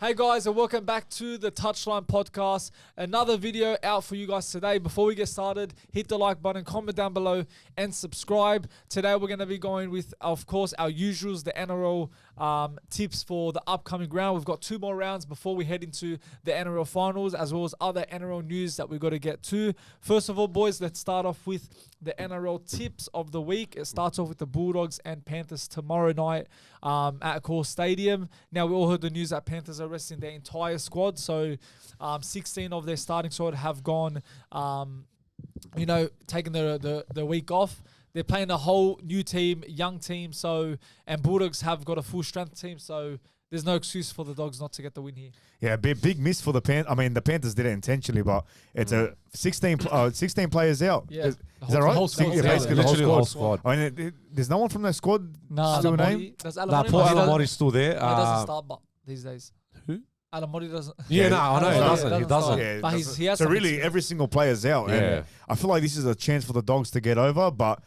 Hey guys, and welcome back to the Touchline Podcast. Another video out for you guys today. Before we get started, hit the like button, comment down below, and subscribe. Today we're going to be going with, of course, our usuals, the NRL tips for the upcoming round. We've got 2 more rounds before we head into the NRL finals, as well as other NRL news that we've got to get to. First of all, boys, let's start off with the NRL tips of the week. It starts off with the Bulldogs and Panthers tomorrow night at Core Stadium. Now, we all heard the news that Panthers are resting their entire squad. So 16 of their starting squad have gone, taking the week off. They're playing a whole new team, young team. And Bulldogs have got a full strength team. So there's no excuse for the Dogs not to get the win here. Yeah, big miss for the Panthers. I mean, the Panthers did it intentionally, but it's a 16 players out. Yeah. Is that right? The whole squad. Yeah, basically the whole squad. I mean, there's no one from their squad still named? Poor Alamotti's still there. He doesn't start these days. Who? Alamotti doesn't. Yeah, no, I know he doesn't. He doesn't. Yeah, But he has so some really, experience. every single player's out. Yeah. And I feel like this is a chance for the Dogs to get over, but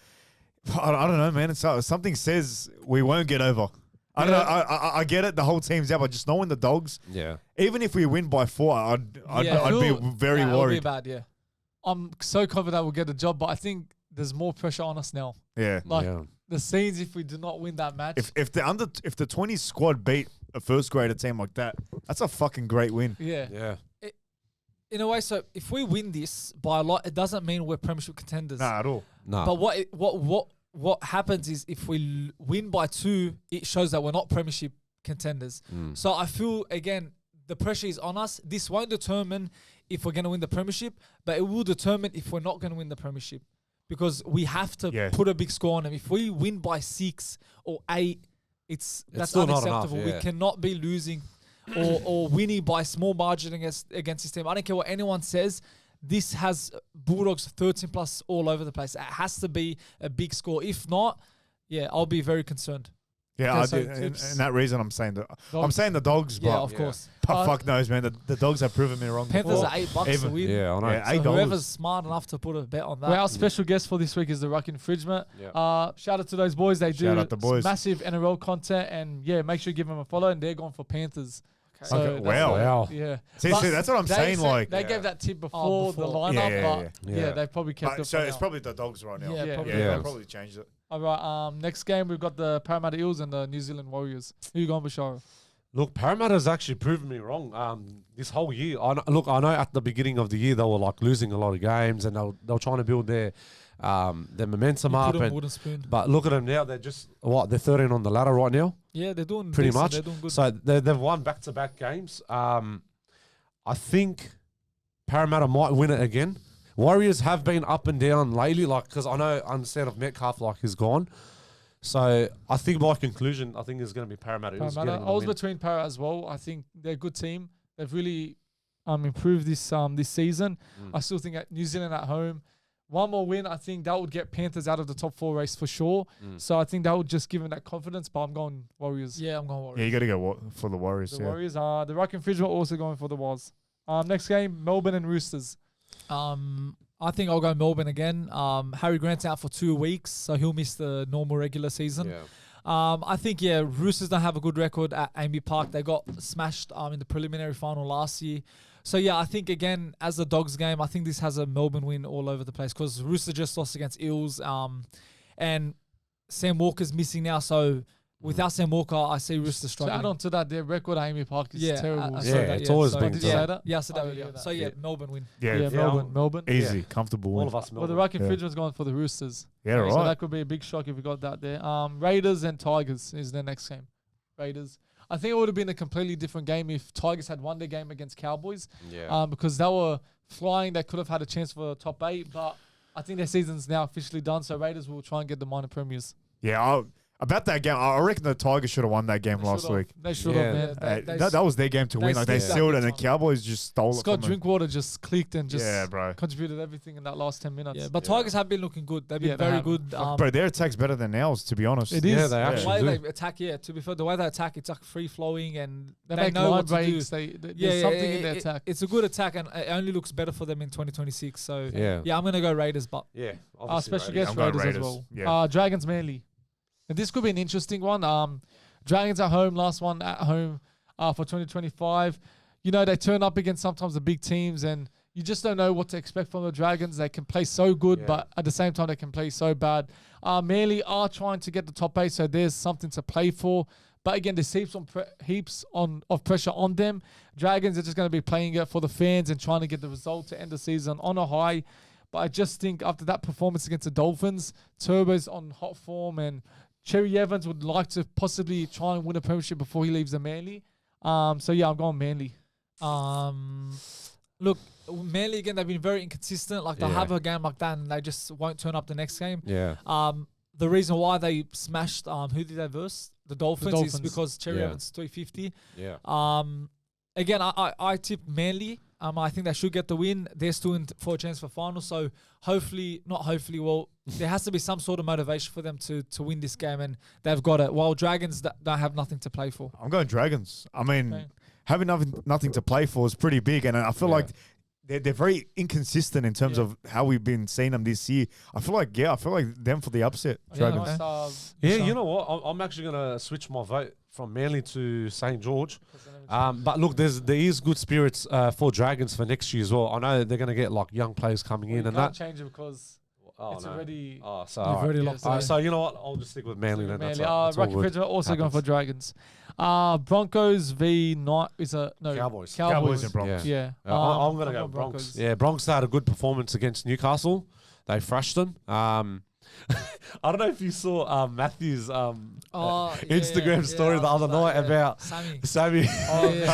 I don't know, man. Something says we won't get over. I don't know. I get it. The whole team's out, but just knowing the Dogs, even if we win by 4, I'd be very worried. It'll be bad, yeah. I'm so confident we'll get the job, but I think there's more pressure on us now. Yeah. The scenes if we do not win that match. If the 20 squad beat a first grader team like that, that's a fucking great win. Yeah. In a way, so if we win this by a lot, it doesn't mean we're premiership contenders. Nah, at all. No. But what happens is if we win by 2, it shows that we're not premiership contenders. So I feel, again, the pressure is on us. This won't determine if we're going to win the premiership, but it will determine if we're not going to win the premiership. Because we have to put a big score on them. If we win by 6 or 8, that's unacceptable. We cannot be losing or winning by small margin against this team. I don't care what anyone says. This has Bulldogs 13 plus all over the place. It has to be a big score. If not, I'll be very concerned. Yeah, and that reason I'm saying the Dogs, but of course. Fuck knows, man. The Dogs have proven me wrong. Panthers before. are $8 a win. Yeah, I know. Yeah, so whoever's smart enough to put a bet on that. Well, our special guest for this week is the Ruck Infringement. Shout out to those boys. They do massive NRL content, and make sure you give them a follow. And they're going for Panthers. Okay. So wow. Yeah. See, that's what I'm saying. They gave that tip before the lineup, but they probably kept it. So it's probably the Dogs right now. They probably changed it. All right. Next game we've got the Parramatta Eels and the New Zealand Warriors. Who you going, Bashara? Look, Parramatta's actually proven me wrong. This whole year, I know at the beginning of the year they were like losing a lot of games, and they were trying to build their momentum up. But look at them now; they're 13 on the ladder right now. Yeah, they're doing pretty decent. much. They're doing good. So they've won back-to-back games. I think Parramatta might win it again. Warriors have been up and down lately, because I understand of Metcalf is gone. So I think by conclusion, I think it's going to be Parramatta. I was between Para as well. I think they're a good team. They've really improved this season. I still think New Zealand at home, one more win, I think that would get Panthers out of the top 4 race for sure. So I think that would just give them that confidence. But I'm going Warriors. Yeah, I'm going Warriors. Yeah, you got to go for the Warriors. The Warriors. The Ruck Infringement also going for the Waz. Next game, Melbourne and Roosters. I think I'll go Melbourne again. Harry Grant's out for 2 weeks, so he'll miss the normal regular season. I think, Roosters don't have a good record at Amy Park. They got smashed in the preliminary final last year. So, I think, again, as the Dogs game, I think this has a Melbourne win all over the place because Roosters just lost against Eels and Sam Walker's missing now, so without Sam Walker, I see Roosters struggling. To add on to that, their record at Amy Park is terrible. It's always been. Did you say that? Yeah, I said that earlier. So, Melbourne win. Melbourne. Easy, comfortable win. All of us Melbourne. Well, the Ruck Infringement's going for the Roosters. Yeah, right. So that could be a big shock if we got that there. Raiders and Tigers is their next game. Raiders. I think it would have been a completely different game if Tigers had won their game against Cowboys. Because they were flying. They could have had a chance for the top 8, but I think their season's now officially done, so Raiders will try and get the minor premiers. Yeah, about that game, I reckon the Tigers should have won that game last week. They should have, man. That was their game to win. They sealed it, and the Cowboys just stole it from them. Scott Drinkwater just clicked and just bro. contributed everything in that last 10 minutes. Yeah, but Tigers have been looking good. They've been very good. Bro, their attack's better than ours, to be honest. It is. Yeah, they actually the way they attack, to be fair, the way they attack, it's like free-flowing and they know what line to breaks. do. There's something in their attack. It's a good attack, and it only looks better for them in 2026. So, I'm going to go Raiders. But our special guest Raiders as well. Dragons Manly. And this could be an interesting one. Dragons at home, last one at home. for 2025. You know, they turn up against sometimes the big teams, and you just don't know what to expect from the Dragons. They can play so good, but at the same time, they can play so bad. Manly are trying to get the top 8, so there's something to play for. But again, there's heaps of pressure on them. Dragons are just going to be playing it for the fans and trying to get the result to end the season on a high. But I just think after that performance against the Dolphins, Turbo's on hot form, and Cherry Evans would like to possibly try and win a premiership before he leaves the Manly. So yeah, I'm going Manly. Look, Manly again, they've been very inconsistent. Like they'll have a game like that and they just won't turn up the next game. Yeah. The reason why they smashed who did they verse? The Dolphins is because Cherry Evans 350. Yeah. Again, I tip Manly. I think they should get the win. They're still in for a chance for final. So there has to be some sort of motivation for them to win this game, and they've got it. While Dragons don't have nothing to play for. I'm going Dragons. I mean, having nothing to play for is pretty big, and I feel like they're very inconsistent in terms of how we've been seeing them this year. I feel like them for the upset. Dragons. You know what? I'm actually gonna switch my vote from Manly to St. George. But look, there is good spirits for Dragons for next year as well. I know they're gonna get like young players coming in, and that change it because it's already. Already locked. So you know what? I'll just stick with Manly then. Manly. Rocky Fidget also going for Dragons. Broncos v Cowboys. Cowboys and Broncos. Yeah. I'm gonna go Broncos. Yeah, Broncos had a good performance against Newcastle. They thrashed them. I don't know if you saw Matthew's Instagram story the other night about Sammy. Sammy. He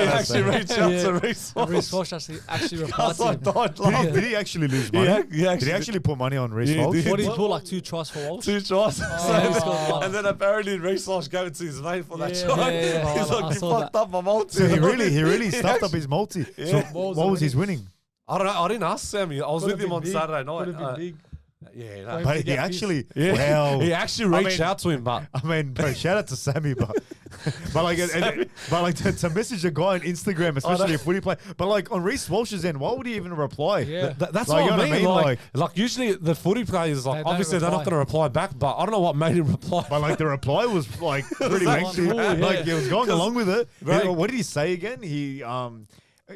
actually reached out to Reece Walsh. Reece Walsh actually replied to him. Did he actually lose money? Did he actually put money on Reece Walsh? What did he put, like 2 tries for Walsh? 2 tries. And then apparently Reece Walsh gave it to his mate for that try. He's like, you fucked up my multi. So he really stuffed up his multi. So what was his winning? I don't know. I didn't ask Sammy. I was with him on Saturday night. Yeah, but he actually, he actually reached out to him. But I mean, bro, shout out to Sammy, but to message a guy on Instagram, especially if we play, but like on Reece Walsh's end, why would he even reply? Yeah, that's like, what I mean. Like usually the footy players, like obviously they're not going to reply back, but I don't know what made him reply. But like the reply was like pretty lengthy. Like he was going along with it. What did he say again? He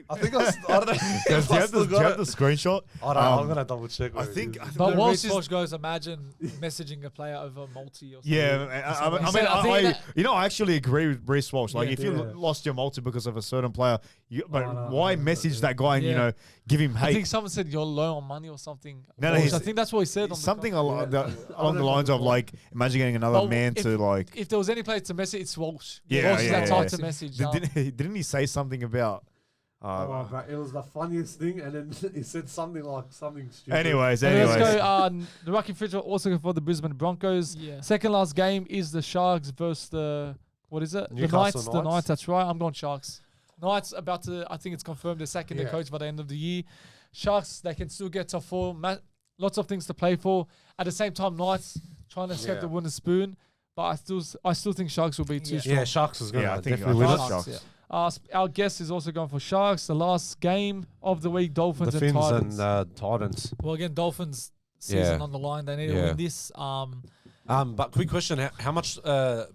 I think I don't know. Do you have the screenshot? I don't know. I'm gonna double check. I think but Walsh goes, imagine messaging a player over multi or something. Yeah, I actually agree with Reece Walsh. Like, if you lost your multi because of a certain player, why message that guy and give him hate? I think someone said you're low on money or something. No, I think that's what he said. Something along the lines of like, imagine getting another man to like. If there was any player to message, it's Walsh. Yeah, Walsh is that type to message. Didn't he say something about? It was the funniest thing, and then he said something stupid. Anyways. Let's go. The Rocky Fidget also go for the Brisbane Broncos. Yeah. Second last game is the Sharks versus the Newcastle The Knights. That's right. I'm going Sharks. Knights about to. I think it's confirmed they're sacking their coach by the end of the year. Sharks, they can still get top 4. Lots of things to play for. At the same time, Knights trying to escape the wooden spoon. But I still think Sharks will be too strong. Yeah, Sharks is going to definitely win it. Sharks. Yeah. Our guest is also going for Sharks. The last game of the week, Dolphins and Titans. Titans. Well, again, Dolphins season on the line. They need to win this. But quick question: how much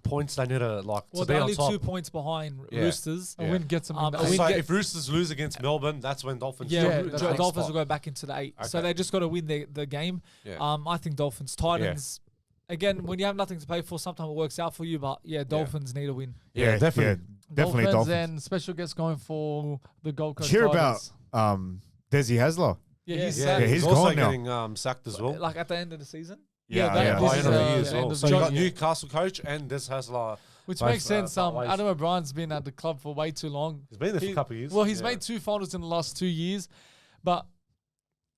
points they need to to be on only top? 2 points behind Roosters. A win gets them. So if Roosters lose against Melbourne, that's when Dolphins. Dolphins will go back into the 8. Okay. So they just got to win the game. Yeah. I think Dolphins, Titans. Yeah. Again, when you have nothing to play for, sometimes it works out for you. But Dolphins need a win. Yeah, definitely. Definitely Dolphins. And special guest going for the Gold Coast. Cheer Titans. about Desi Hasler. He's also gone getting sacked as well. Like at the end of the season. By end of the year as well. So you got Newcastle coach and Des Hasler. Which makes sense. Adam O'Brien's been at the club for way too long. He's been there for a couple of years. Well, he's made 2 finals in the last 2 years, but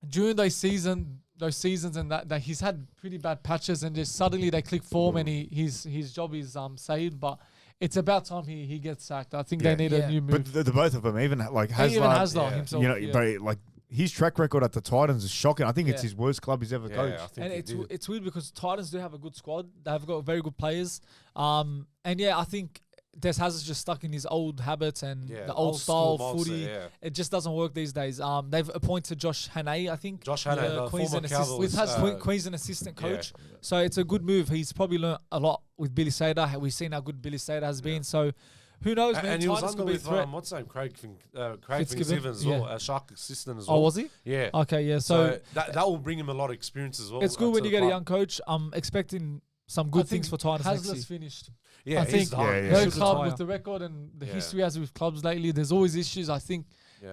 during those seasons and that he's had pretty bad patches, and just suddenly they click form and his job is saved. But it's about time he gets sacked. I think they need a new move. But the both of them, even like Hasler himself, but like his track record at the Titans is shocking. I think it's his worst club he's ever coached. And it's weird because Titans do have a good squad. They've got very good players. And I think Des Hazard's just stuck in his old habits and the old old style school footy. mindset, It just doesn't work these days. They've appointed Josh Hannay, I think. Josh Hannay, the former Cowboys. Queensland assistant coach. So it's a good move. He's probably learned a lot with Billy Sader. We've seen how good Billy Sader has been. So who knows, man? And he was Titans under could be a with, threat. what's his name? Craig Fitzgibbon, Fitzgibbon as well, a Shark assistant as well. Oh, was he? Yeah. Okay, yeah. So that will bring him a lot of experience as well. It's good when to you the get a club. young coach. I'm expecting some good things for Titans next Hasler's year. finished. Yeah, I he's think done. no Should club retire. with the record and the history as with clubs lately, there's always issues. I think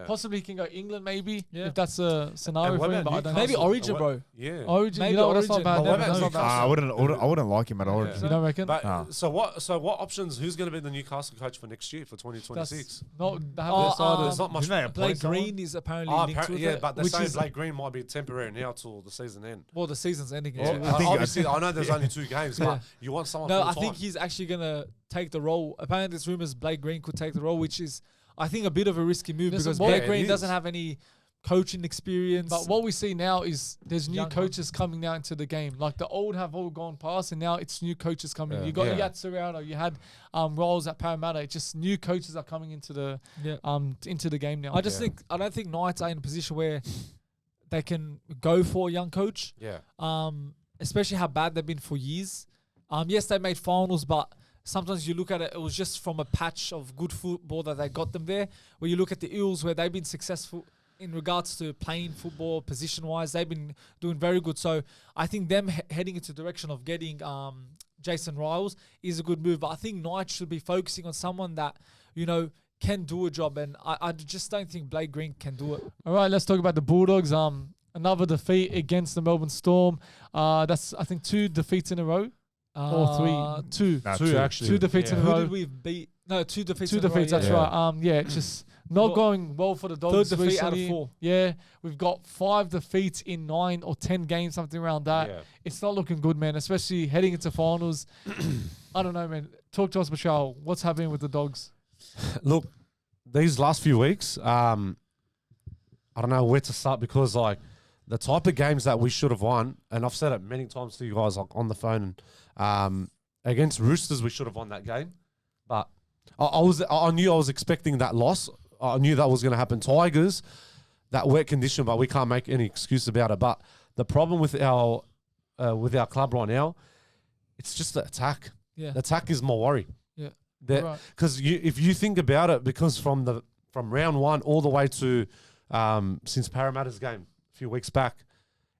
possibly he can go England maybe if that's a scenario what for him. about But I don't know. Maybe Origin, bro. Yeah. Origin, Maybe you know, that's not Origin. bad. But what That's about not bad. I wouldn't like him at Origin. You don't reckon? But so what options? Who's going to be the Newcastle coach for next year for 2026? That's not they haven't Oh, decided. There's not much. Isn't that a Blake point someone? Green is apparently linked with it. but they're which saying is Blake Green might be temporary now till the season end. well, the season's ending. Well, actually. I think- obviously, I know there's only 2 games, Yeah. but you want someone. No, full I think time. he's actually gonna take the role. Apparently, there's rumors Blake Green could take the role, which is, I think, a bit of a risky move Listen, because what- Blake Yeah, Green it doesn't is. have any coaching experience. But what we see now is there's new Young coaches coming now into the game. Like the old have all gone past, and now it's new coaches coming. Yeah. You got Yeah. Yat Serrano, you had roles at Parramatta. It's just new coaches are coming into the into the game now. I don't think Knights are in a position where they can go for a young coach. Yeah. Especially how bad they've been for years. Yes, they made finals, but sometimes you look at it, it was just from a patch of good football that they got them there. Where you look at the Eels, where they've been successful in regards to playing football, position-wise, they've been doing very good. So I think them heading into the direction of getting Jason Riles is a good move. But I think Knights should be focusing on someone that, can do a job. And I just don't think Blake Green can do it. All right, let's talk about the Bulldogs. Another defeat against the Melbourne Storm. That's I think 2 defeats in a row. Or 3, 2. Nah, 2 actually. 2 defeats in a Who row. did we beat? No, 2 defeats. 2 in a row, defeats, that's yeah. right. It's just not Well, going well for the Dogs. third defeat out of recently. 4. Yeah, we've got 5 defeats in 9 or 10 games, something around that. Yeah. It's not looking good, man, especially heading into finals. I don't know, man. Talk to us, Michelle. What's happening with the Dogs? Look, these last few weeks, I don't know where to start because the type of games that we should have won, and I've said it many times to you guys on the phone. Against Roosters, we should have won that game, but I knew I was expecting that loss. I knew that was going to happen. Tigers, that wet condition, but we can't make any excuse about it. But the problem with our club right now, it's just the attack. Yeah. The attack is my worry. Yeah. Right. Because if you think about it, because from round 1 all the way to since Parramatta's game a few weeks back,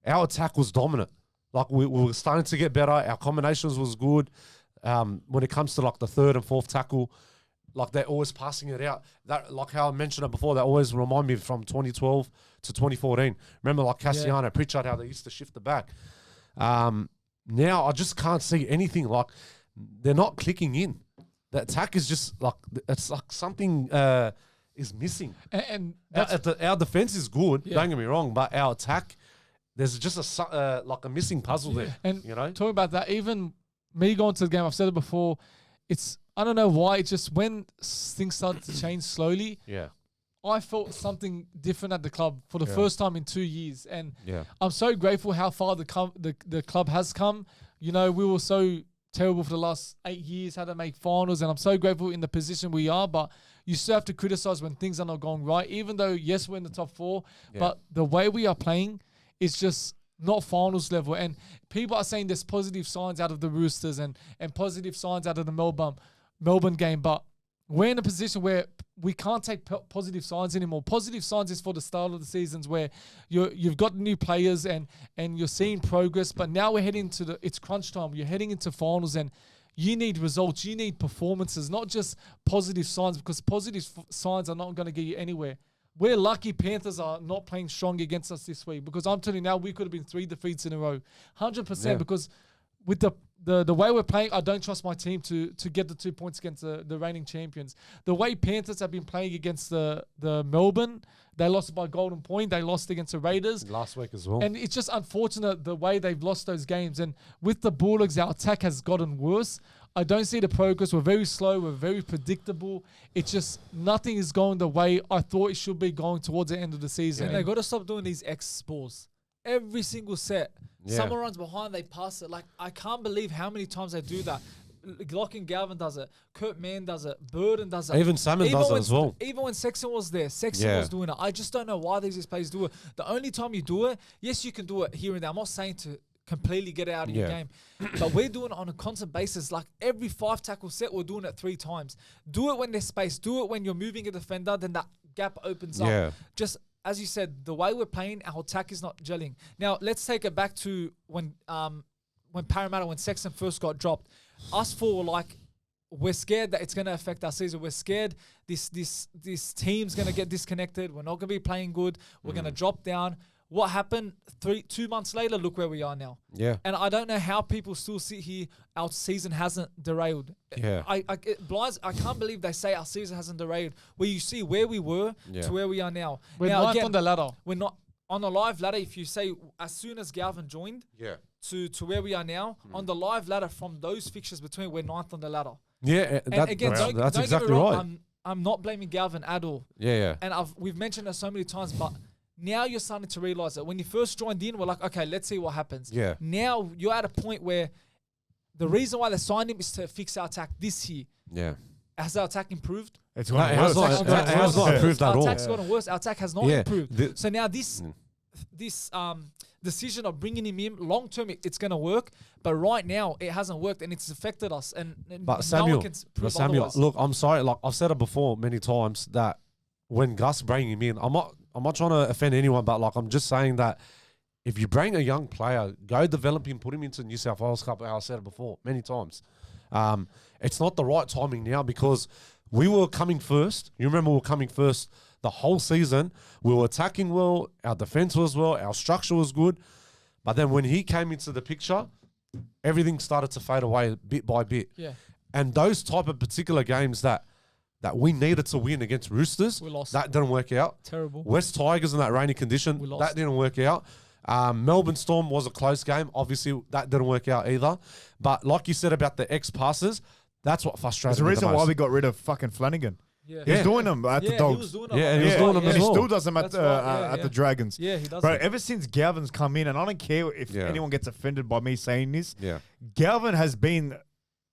our attack was dominant. Like we were starting to get better. Our combinations was good. When it comes to the 3rd and 4th tackle, they're always passing it out. That, like how I mentioned it before, that always remind me from 2012 to 2014. Remember Cassiano, Pritchard, how they used to shift the back. Now I just can't see anything. They're not clicking in. The attack is just it's like something is missing. And that's, Our defense is good. Don't get me wrong, but our attack, there's just a missing puzzle there. and you know, talking about that, even me going to the game, I've said it before, I don't know why, it's just when things started to change slowly, yeah, I felt something different at the club for the first time in 2 years. And yeah, I'm so grateful how far the club has come. We were so terrible for the last 8 years, had to make finals, and I'm so grateful in the position we are, but you still have to criticize when things are not going right, even though, yes, we're in the top 4, but the way we are playing is just not finals level. And people are saying there's positive signs out of the Roosters and positive signs out of the Melbourne game, but we're in a position where we can't take positive signs anymore. Positive signs is for the start of the seasons where you've got new players and you're seeing progress, but now we're heading to it's crunch time. You're heading into finals and you need results. You need performances, not just positive signs, because positive signs are not going to get you anywhere. We're lucky Panthers are not playing strong against us this week, because I'm telling you now, we could have been 3 defeats in a row, 100%. Because with the way we're playing, I don't trust my team to get the 2 points against the reigning champions. The way Panthers have been playing against the Melbourne, they lost by golden point. They lost against the Raiders last week as well. and it's just unfortunate the way they've lost those games. And with the Bulldogs, our attack has gotten worse. I don't see the progress. We're very slow. We're very predictable. It's just nothing is going the way I thought it should be going towards the end of the season. And they got to stop doing these X balls. Every single set, someone runs behind, they pass it. I can't believe how many times they do that. Lachlan Galvin does it. Kurt Mann does it. Burden does it. Even Salmon does it as well. Even when Sexton was there, Sexton was doing it. I just don't know why these players do it. The only time you do it, yes, you can do it here and there. I'm not saying to completely get it out of your game, but we're doing it on a constant basis. Like every 5 tackle set, we're doing it 3 times. Do it when there's space. Do it when you're moving a defender, then that gap opens up. Just as you said, the way we're playing, our attack is not gelling. Now, let's take it back to when Parramatta, when Sexton first got dropped. Us 4 were like, we're scared that it's going to affect our season. We're scared this team's going to get disconnected. We're not going to be playing good. We're going to drop down. What happened 2 months later? Look where we are now. Yeah. And I don't know how people still sit here. Our season hasn't derailed. Yeah. I can't believe they say our season hasn't derailed. Where you see where we were to where we are now. We're not on the ladder. We're not on the live ladder. If you say as soon as Galvin joined, to where we are now on the live ladder from those fixtures between, we're 9th on the ladder. Yeah. And again, that's exactly right. I'm not blaming Galvin at all. Yeah. And we've mentioned it so many times, but now you're starting to realize that when you first joined in, we're like, okay, let's see what happens. Yeah. Now you're at a point where the reason why they signed him is to fix our attack this year. Yeah. Has our attack improved? It's gotten worse. It has not improved at all. Our attack's gotten worse. Our attack has not improved. So now this decision of bringing him in, long term, it's going to work. But right now, it hasn't worked and it's affected us. But Samuel, no one can prove otherwise. Look, I'm sorry. Like I've said it before many times that when Gus bring him in, I'm not trying to offend anyone, but like I'm just saying that if you bring a young player, go develop him, put him into New South Wales Cup. I said it before many times. It's not the right timing now because we were coming first. You remember we were coming first the whole season. We were attacking well. Our defense was well. Our structure was good. But then when he came into the picture, everything started to fade away bit by bit. Yeah. And those type of particular games that we needed to win against Roosters, we lost. That didn't work out. Terrible. West Tigers in that rainy condition, that didn't work out. Melbourne Storm was a close game. Obviously, that didn't work out either. But like you said about the X-passes, that's what frustrated me. There's a reason why we got rid of fucking Flanagan. Yeah. He's doing them at the Dogs. He was doing them as well. He still does them at the Dragons. Yeah, he does. Bro, ever since Galvin's come in, and I don't care if anyone gets offended by me saying this, Galvin has been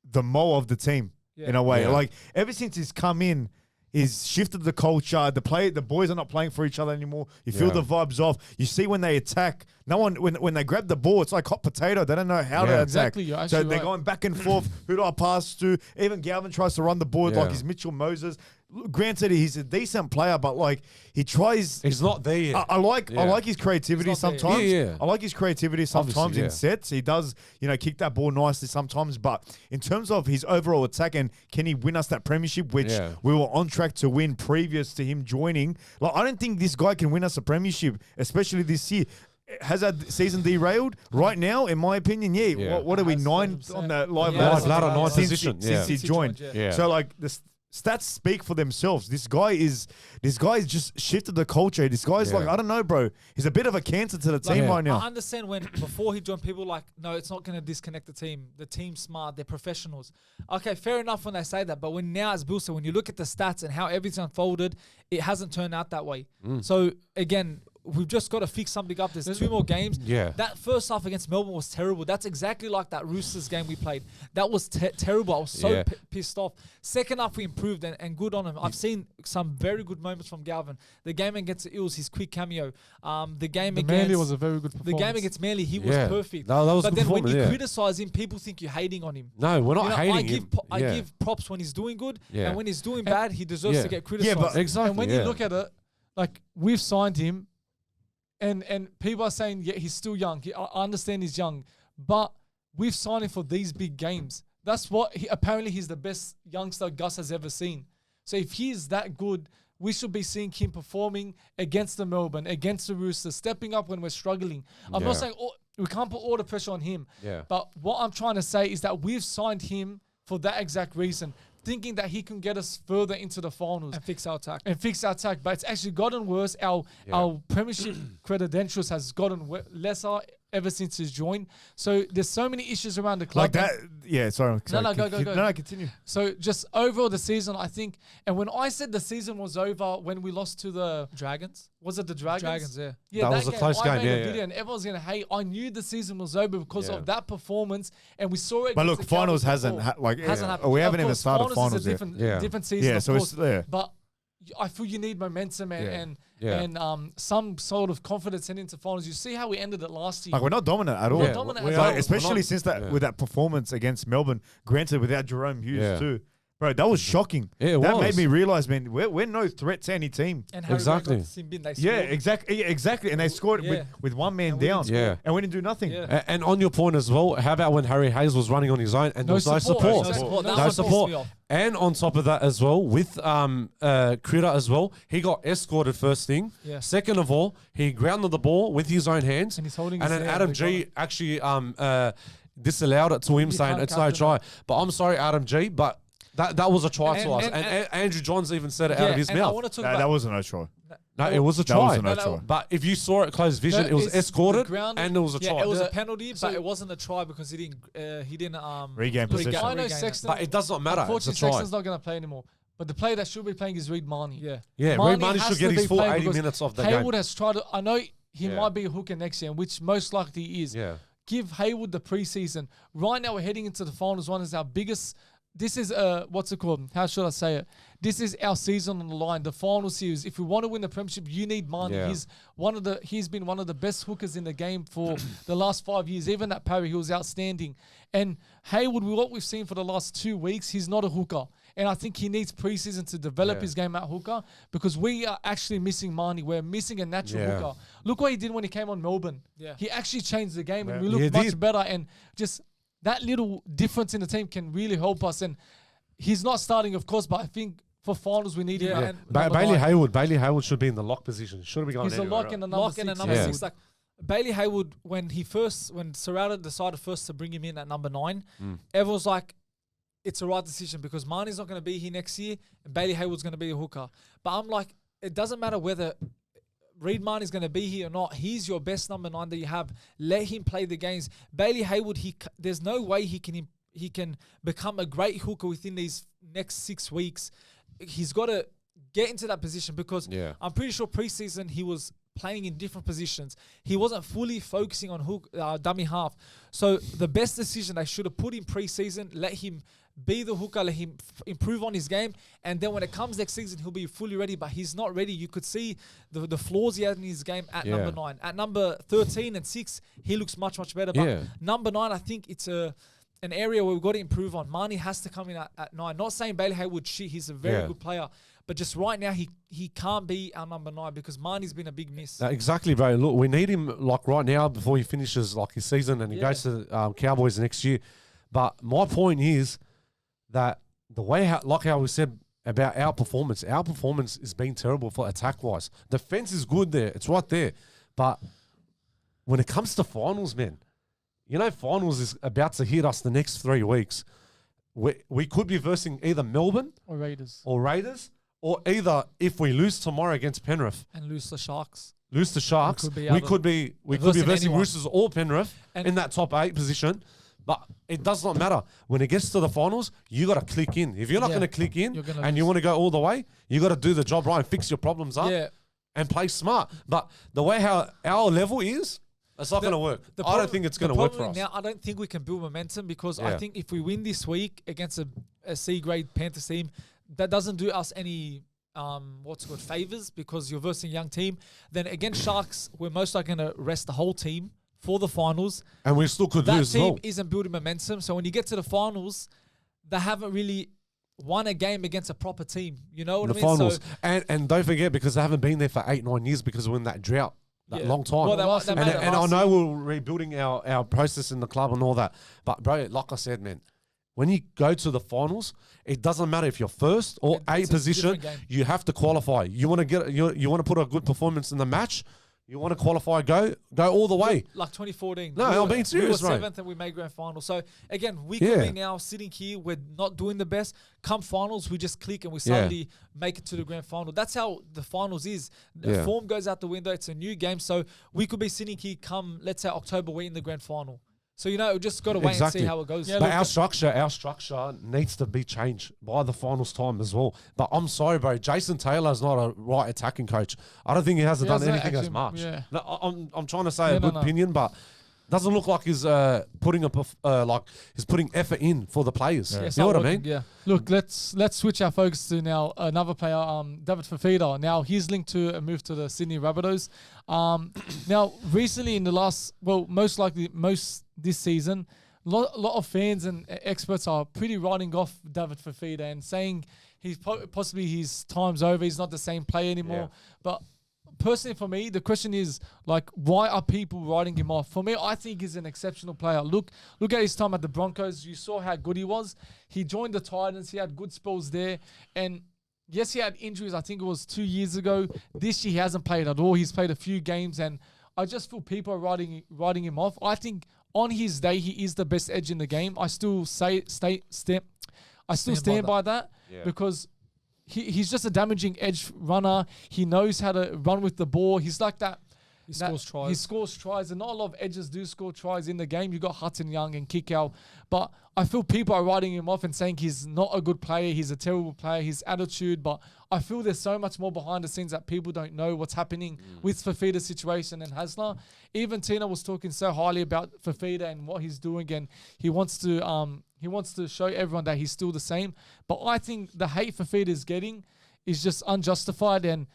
the mo of the team in a way. Like, ever since he's come in, he's shifted the culture. The boys are not playing for each other anymore. You feel the vibes off. You see when they attack, no one when they grab the ball, it's like hot potato. They don't know how to attack. Exactly, So they're going back and forth. Who do I pass to? Even Galvin tries to run the board like he's Mitchell Moses. Granted, he's a decent player, but like he tries. He's not there yet. I like his creativity sometimes. Yeah. I like his creativity sometimes in sets. He does, kick that ball nicely sometimes. But in terms of his overall attack and can he win us that premiership, which we were on track to win previous to him joining, like I don't think this guy can win us a premiership, especially this year. Has that season derailed right now? In my opinion, What are we 9th on the live ladder? Ninth position since he joined. So like the stats speak for themselves. This guy is just shifted the culture. This guy's like, I don't know, bro. He's a bit of a cancer to the team right now. I understand when before he joined, people like, no, it's not going to disconnect the team. The team's smart. They're professionals. Okay, fair enough when they say that. But when now, as Bill said, when you look at the stats and how everything unfolded, it hasn't turned out that way. So again, we've just got to fix something up. There's 2 more games. Yeah. That first half against Melbourne was terrible. That's exactly like that Roosters game we played. That was terrible. I was so pissed off. Second half we improved and good on him. I've seen some very good moments from Galvin. The game against the Eels, his quick cameo. The game against Manly was a very good performance. The game against Manly, he was perfect. That was but good then when you criticize him, people think you're hating on him. No, we're not hating him. I give props when he's doing good, and when he's doing bad, he deserves to get criticized. Yeah, but exactly. And when you look at it, like we've signed him. And people are saying, he's still young. I understand he's young. But we've signed him for these big games. That's what, apparently he's the best youngster Gus has ever seen. So if he is that good, we should be seeing him performing against the Melbourne, against the Roosters, stepping up when we're struggling. I'm not saying we can't put all the pressure on him. Yeah. But what I'm trying to say is that we've signed him for that exact reason, thinking that he can get us further into the finals. And fix our attack. But it's actually gotten worse. Our premiership credentials has gotten lesser ever since he's joined. So there's so many issues around the club. Like that, yeah. Sorry. No, go. No, continue. So just overall the season, I think, and when I said the season was over when we lost to the Dragons. was it the Dragons? Dragons, yeah. Yeah, That was a close I game, made a yeah. video and everyone's gonna hate. I knew the season was over because Yeah. of that performance, and we saw it. But against look, the finals Cowboys hasn't before. happened. Of We haven't even course, started finals is a yet. different, Yeah. different season. Yeah, of so course, it's there. but I feel you need momentum and some sort of confidence heading into finals. You see how we ended it last year. Like we're not dominant at all. Yeah, dominant we at are- all. Like, especially we're not- since that yeah. with that performance against Melbourne, granted without Jerome Hughes Yeah. too. Bro, that was shocking. Yeah, it that was. made me realize, man, we're no threat to any team. And Harry Exactly. Grant got the sin bin, they Yeah, scored. exactly. And they scored Yeah. with one man And we down. didn't Yeah. And we didn't do nothing. Yeah. And on your point as well, how about when Harry Hayes was running on his own and there was no support? No support. No That support. pissed me off. And on top of that as well, with Critter as well, he got escorted first thing. Yeah. Second of all, he grounded the ball with his own hands. And he's holding And his then hand, Adam they G actually disallowed it to him, You saying can't it's no captain try. him. But I'm sorry, Adam G, but that was a try And- to us. and- And Andrew Johns even said it out of his and I mouth. want to talk Nah, about that wasn't no try. No, it was a That try. wasn't no try. But if you saw it closed vision, it was It's the escorted ground- and it was a yeah, try. it was The- a penalty, so- but it wasn't a try because he didn't Regain possession. I know regain it. Sexton. But it does not matter. It's a Unfortunately, try. Sexton's not going to play anymore. But the player that should be playing is Reid Marnie. Yeah. Yeah, Marnie Reid Marnie has should to get be his full playing 80 because minutes of the Haywood game. has tried to. I know he Yeah. might be a hooker next year, which most likely he is. Yeah. Give Haywood the preseason. Right now, we're heading into the finals. One is our biggest. This is what's it called? How should I say it? This is our season on the line. The final series. If we want to win the premiership, you need Marnie. Yeah. He's been one of the best hookers in the game for the last 5 years. Even at Parry, he was outstanding. And Haywood, what we've seen for the last 2 weeks, he's not a hooker. And I think he needs preseason to develop his game at hooker because we are actually missing Marnie. We're missing a natural hooker. Look what he did when he came on Melbourne. Yeah. He actually changed the game and we Yeah, look he much did. better. And just that little difference in the team can really help us. And he's not starting, of course, but I think for finals we need him. Yeah, at and number Bailey 9. Haywood should be in the lock position. Shouldn't be going He's a anywhere, lock and a right? number Lock 6. and a number Yeah. 6. Like Bailey Haywood, when Serrata decided first to bring him in at number 9, everyone was like, it's a right decision because Marnie's not going to be here next year and Bailey Haywood's going to be a hooker. But I'm like, it doesn't matter whether Reid Marnie's going to be here or not. He's your best number 9 that you have. Let him play the games. Bailey Haywood, there's no way he can become a great hooker within these next 6 weeks. He's got to get into that position because I'm pretty sure preseason he was playing in different positions. He wasn't fully focusing on dummy half. So the best decision, they should have put him preseason, let him be the hooker, let him improve on his game, and then when it comes next season, he'll be fully ready, but he's not ready. You could see the flaws he had in his game at number 9. At number 13 and 6, he looks much, much better. But number 9, I think it's an area where we've got to improve on. Marnie has to come in at 9. Not saying Bailey Haywood shit, he's a very good player. But just right now, he can't be our number 9 because Marnie's been a big miss. Exactly, bro. Look, we need him like right now before he finishes like his season and he goes to Cowboys next year. But my point is that the way how we said about our performance is being terrible for attack-wise. Defense is good there. It's right there. But when it comes to finals, man, you know finals is about to hit us the next 3 weeks. We could be versing either Melbourne Or Raiders. or either if we lose tomorrow against Penrith, And lose the Sharks. lose the Sharks, we could be versing versing anyone. Roosters or Penrith And- in that top 8 position. But it does not matter. When it gets to the finals, you got to click in. If you're not going to click in You're gonna and you lose. want to go all the way, you got to do the job right and fix your problems up Yeah. and play smart. But the way how our level is, it's not going to work. I don't think it's going to work for us. Now, I don't think we can build momentum because Yeah. I think if we win this week against a C-grade Panthers team, that doesn't do us any favors because you're versing a young team. Then against Sharks, we're most likely going to rest the whole team for the finals. And we still could That lose as team well. isn't building momentum. So when you get to the finals, they haven't really won a game against a proper team. You know what The I mean? finals. So, And don't forget, because they haven't been there for 8-9 years because we're in that drought. That Yeah. long time. Well, they made it and I last know year. we're rebuilding our process in the club and all that. But, bro, like I said, man, when you go to the finals, it doesn't matter if you're first or It's eighth a position. different game. You have to qualify. You want to get you want to put a good performance in the match. You want to qualify, go all the way. Like 2014. No, I'm being serious, we were mate. 7th and we made grand final. So again, we could be now sitting here. We're not doing the best. Come finals, we just click and we suddenly make it to the grand final. That's how the finals is. The form goes out the window. It's a new game. So we could be sitting here come, let's say October, we're in the grand final. So, we just got to wait and see how it goes. Yeah, but our structure needs to be changed by the finals time as well. But I'm sorry, bro. Jason Taylor's not a right attacking coach. I don't think he hasn't done anything as much. Yeah. No, I'm trying to say a good opinion, but doesn't look like he's putting effort in for the players. Yeah. You know what I mean? Yeah. Look, let's switch our focus to now another player, David Fifita. Now he's linked to a move to the Sydney Rabbitohs. Now recently in the last, most this season, a lot of fans and experts are pretty writing off David Fifita and saying he's possibly his time's over. He's not the same player anymore. But personally, for me, the question is why are people writing him off? For me, I think he's an exceptional player. Look at his time at the Broncos. You saw how good he was. He joined the Titans. He had good spells there, and yes, he had injuries. I think it was 2 years ago. This year he hasn't played at all. He's played a few games, and I just feel people are writing him off. I think on his day he is the best edge in the game. I still stand by that because he's just a damaging edge runner. He knows how to run with the ball. He's like that. He scores tries, and not a lot of edges do score tries in the game. You got Hudson Young and Kikau, but I feel people are writing him off and saying he's not a good player. He's a terrible player. His attitude, but I feel there's so much more behind the scenes that people don't know what's happening with Fifita's situation and Hasler. Even Tina was talking so highly about Fifita and what he's doing, and he wants to show everyone that he's still the same. But I think the hate Fifita is getting is just unjustified. And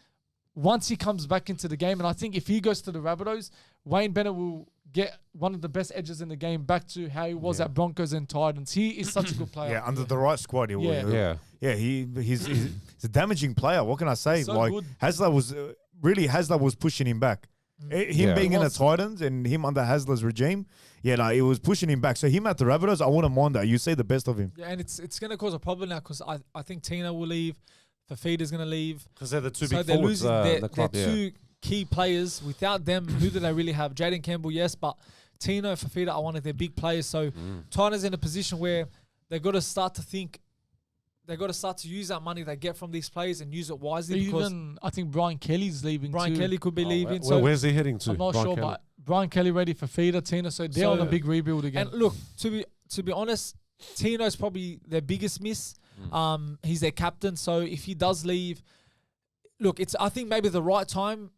once he comes back into the game, and I think if he goes to the Rabbitohs, Wayne Bennett will get one of the best edges in the game back to how he was at Broncos and Titans. He is such a good player. Yeah, under the right squad, he will. Yeah, he's a damaging player. What can I say? So good. Hasler was pushing him back. Him being in the Titans and him under Hasler's regime, it was pushing him back. So him at the Rabbitohs, I wouldn't mind that. You see the best of him. Yeah, and it's going to cause a problem now because I think Tina will leave. Fifita's going to leave. Because they're the two big forwards in the club. They're two key players. Without them, who do they really have? Jaden Campbell, yes, but Tino and Fifita are one of their big players. So Tina's in a position where they've got to start to think, they've got to start to use that money they get from these players and use it wisely. Even I think Brian Kelly's leaving too. Kelly could be leaving. So where's he heading to? I'm not sure, but Brian Kelly ready for Fifita, Tina. So they're on a big rebuild again. And look, to be honest, Tino's probably their biggest miss. He's their captain, so if he does leave, look, it's I think maybe the right time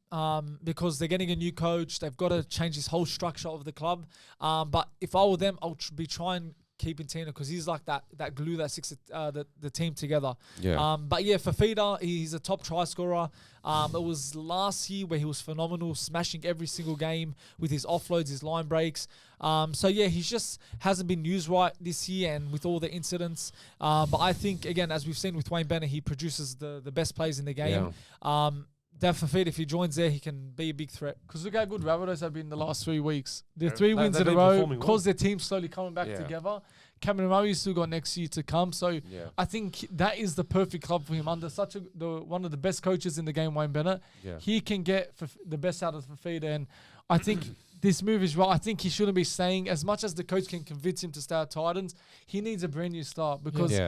because they're getting a new coach. They've got to change this whole structure of the club. But if I were them, I'll be trying keeping Tina because he's like that glue that sticks the team together. Yeah. But yeah, Fifita, he's a top try scorer. It was last year where he was phenomenal, smashing every single game with his offloads, his line breaks. So yeah, he just hasn't been used right this year and with all the incidents. But I think, again, as we've seen with Wayne Bennett, he produces the best players in the game. Yeah. That Fifita, if he joins there, he can be a big threat. Because look how good Rabbitohs have been the last 3 weeks. They're 3 wins in a row because their team's slowly coming back together. Cameron Murray's still got next year to come. So I think that is the perfect club for him. Under one of the best coaches in the game, Wayne Bennett, he can get the best out of Fifita. And I think this move is right. I think he shouldn't be staying. As much as the coach can convince him to stay at Titans, he needs a brand new start. Because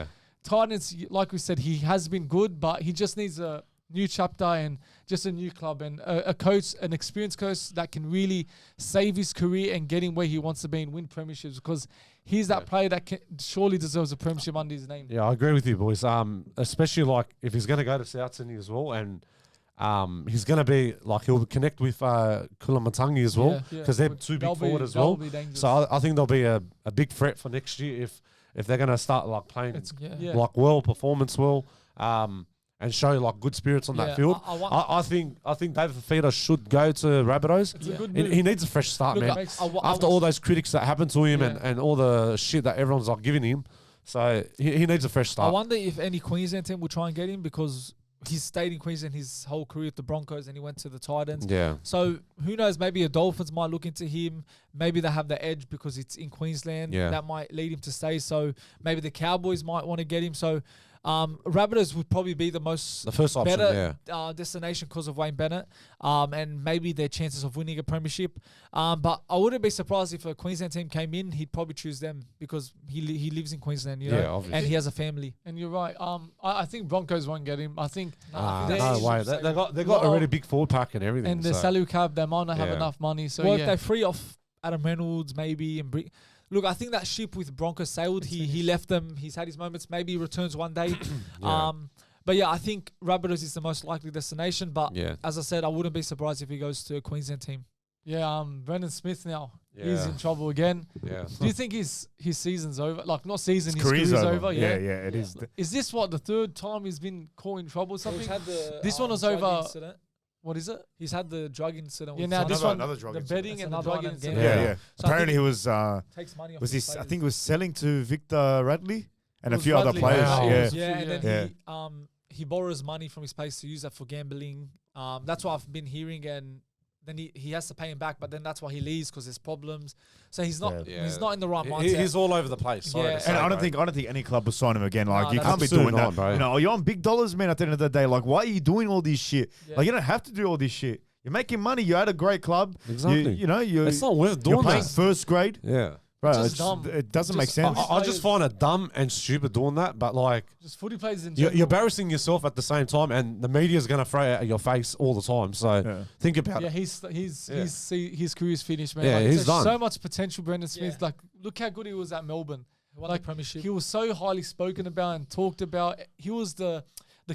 Titans, like we said, he has been good, but he just needs a new chapter and just a new club and a coach, an experienced coach that can really save his career and get him where he wants to be and win premierships because he's that player that surely deserves a premiership under his name. Yeah, I agree with you, boys. Especially like if he's going to go to South Sydney as well and he's going to be like he'll connect with Kulamatangi as well because they're too big forward as well. So I think there'll be a big threat for next year if they're going to start like playing like performance well. And show like good spirits on that field. I think David Fifita should go to Rabbitohs. He needs a fresh start, man. After all those critics that happened to him and all the shit that everyone's like giving him, so he needs a fresh start. I wonder if any Queensland team will try and get him because he's stayed in Queensland his whole career at the Broncos and he went to the Titans. Yeah. So who knows? Maybe the Dolphins might look into him. Maybe they have the edge because it's in Queensland. Yeah. That might lead him to stay. So maybe the Cowboys might want to get him. So. Rabbitohs would probably be the first option, better destination because of Wayne Bennett, and maybe their chances of winning a premiership. But I wouldn't be surprised if a Queensland team came in, he'd probably choose them because he lives in Queensland, you know, obviously. and he has a family. And you're right. I think Broncos won't get him. I think no way. They got a really big forward pack and everything. And the salary cap, they might not have enough money. So well, if they free off Adam Reynolds, maybe and look, I think that ship with Broncos sailed. He left them. He's had his moments. Maybe he returns one day. But yeah, I think Rabbitohs is the most likely destination. But as I said, I wouldn't be surprised if he goes to a Queensland team. Yeah, Brendan Smith now. He's in trouble again. Yeah. Do you think his season's over? Like, not season, his career's over. Yeah, it is. Is this the third time he's been caught in trouble or something? He's had this one was over. Incident. What is it? He's had the drug incident. Yeah, now this one, another drug the incident. betting and the drug incident. Yeah. So apparently he was takes money off was his he? I players. think he was selling to Victor Radley and a was few other Radley. players. Wow. Yeah, and then he borrows money from his place to use that for gambling. That's what I've been hearing, and then he has to pay him back, but then that's why he leaves because there's problems. So he's not in the right mindset. He's all over the place. Sorry to say, and I don't think any club will sign him again. Like, No, you that's can't be absolutely doing that, not, bro. You know, you're on big dollars, man. At the end of the day, like, why are you doing all this shit? Yeah. Like, you don't have to do all this shit. You're making money. You're at a great club. Exactly. You know, it's not worth you're doing playing that. first grade. Yeah. Bro, Just dumb. it doesn't make sense. I just find it dumb and stupid doing that, but like, Just footy players in you're general. embarrassing yourself at the same time, and the media's going to throw it at your face all the time. So think about it. His career's finished, man. Yeah, like, he's there's done. so much potential, Brendan Smith. Yeah. Like, look how good he was at Melbourne. Won Like, the premiership. he was so highly spoken about and talked about. He was the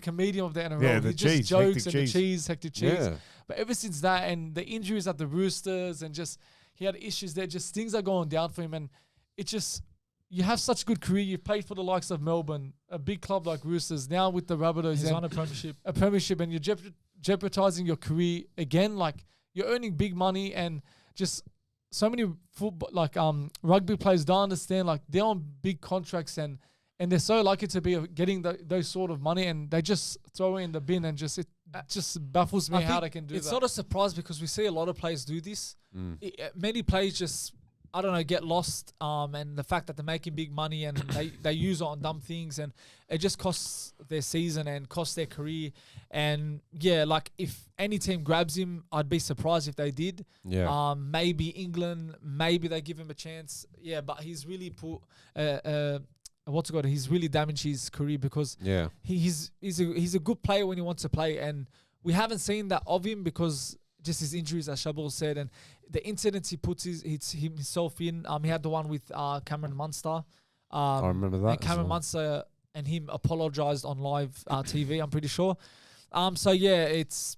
comedian of the NRL. Yeah, he the just cheese, jokes hectic and cheese. the cheese, hectic cheese. Yeah. But ever since that and the injuries at the Roosters and just he had issues there, just things are going down for him. And it just, you have such a good career. You've played for the likes of Melbourne, a big club like Roosters. Now with the Rabbitohs, He's and on a premiership. and you're jeopardizing your career again. Like, you're earning big money, and just so many football, like rugby players don't understand. Like, they're on big contracts and they're so lucky to be getting those sort of money, and they just throw it in the bin, and it just baffles me how they can do it's that. not a surprise because we see a lot of players do this. Many players just, I don't know, get lost. And the fact that they're making big money and they use it on dumb things, and it just costs their season and costs their career. And yeah, like, if any team grabs him, I'd be surprised if they did. Yeah. Maybe England, maybe they give him a chance. Yeah, but he's really put he's really damaged his career because he's a good player when he wants to play, and we haven't seen that of him because just his injuries, as Shabal said, and the incidents he puts himself in. He had the one with Cameron Munster. I remember that. And Cameron Munster and him apologized on live TV, I'm pretty sure. So yeah, it's,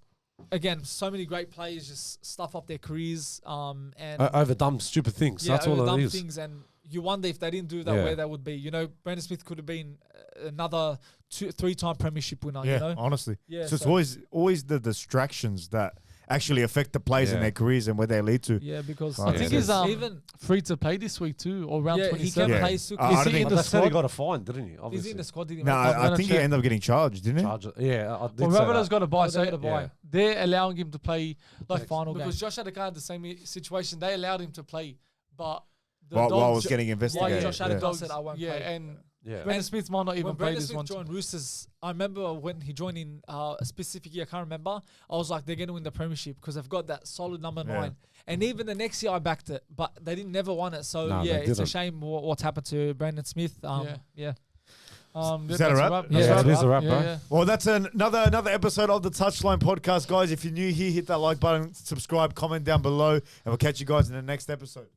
again, so many great players just stuff up their carees and over dumb, stupid things. yeah, That's over all it dumb is. things, and you wonder if they didn't do that, where they would be. You know, Brendan Smith could have been another 3-time premiership winner. Yeah, you know, honestly. Yeah, so it's always the distractions that actually affect the players in their careers and where they lead to. yeah, because I think he's even free to play this week too, or round he 27. can Yeah. play super. I Is he think- in the They said he squad? got a fine, didn't he? He's Obviously. in the squad. Did he No, make I think he check. ended up getting charged, didn't he? Yeah, I did Well, say Rabbitohs that. got a buy, Oh, they got a buy. Yeah. they're allowing him to play like final because game. Josh Adaka had the same situation. They allowed him to play, but the While I Dogs- was getting Like investigated. Josh yeah. Adaka said, I won't yeah, play. and Yeah. Brendan Smith might not even When play Brendan this Smith one. joined Roosters, I remember when he joined in a specific year, I can't remember. I was like, they're going to win the premiership because they've got that solid number 9. And even the next year, I backed it, but they never won it. So No, yeah, they it's a didn't. shame what's happened to Brandon Smith. Is Yeah. that a that's wrap? Yeah, it is a wrap, Yeah, bro. yeah. Well, that's another episode of the Touchline Podcast, guys. If you're new here, hit that like button, subscribe, comment down below, and we'll catch you guys in the next episode.